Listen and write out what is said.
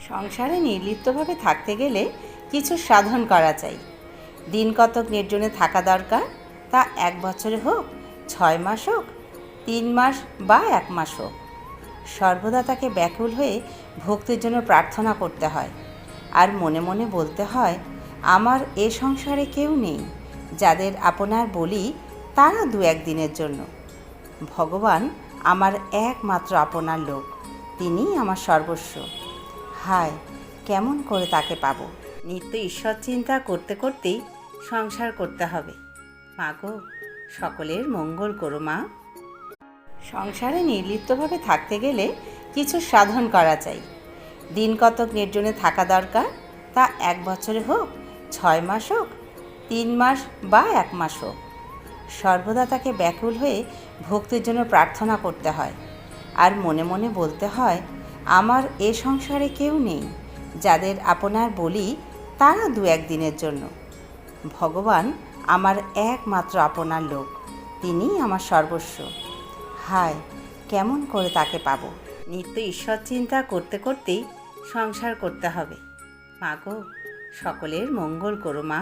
সংসারে নির্লিপ্তভাবে থাকতে গেলে কিছু সাধন করা চাই। দিন কতক নির্জনে থাকা দরকার, তা 1 বছরে হোক, 6 মাস হোক, 3 মাস বা 1 মাস হোক। সর্বদা তাকে ব্যাকুল হয়ে ভক্তির জন্য প্রার্থনা করতে হয়, আর মনে মনে বলতে হয়, আমার এ সংসারে কেউ নেই, যাদের আপনার বলি তারা 2-1 দিনের জন্য। ভগবান আমার একমাত্র আপনার লোক, তিনিই আমার সর্বস্ব। হায়, কেমন করে তাকে পাবো? নিত্য ঈশ্বর চিন্তা করতে করতেই সংসার করতে হবে। মা গো, সকলের মঙ্গল করো মা। সংসারে নির্লিপ্তভাবে থাকতে গেলে কিছু সাধন করা চাই। দিন কতক নির্জনে থাকা দরকার, তা 1 বছরে হোক, 6 মাস হোক, 3 মাস বা 1 মাস হোক। সর্বদা তাকে ব্যাকুল হয়ে ভক্তির জন্য প্রার্থনা করতে হয়, আর মনে মনে বলতে হয়, আমার এ সংসারে কেউ নেই, যাদের আপনার বলি তারা 2-1 দিনের জন্য। ভগবান আমার একমাত্র আপনার লোক, তিনিই আমার সর্বস্ব। হায়, কেমন করে তাকে পাবো? নিত্য ঈশ্বর চিন্তা করতে করতেই সংসার করতে হবে। মা গো, সকলের মঙ্গল করো মা।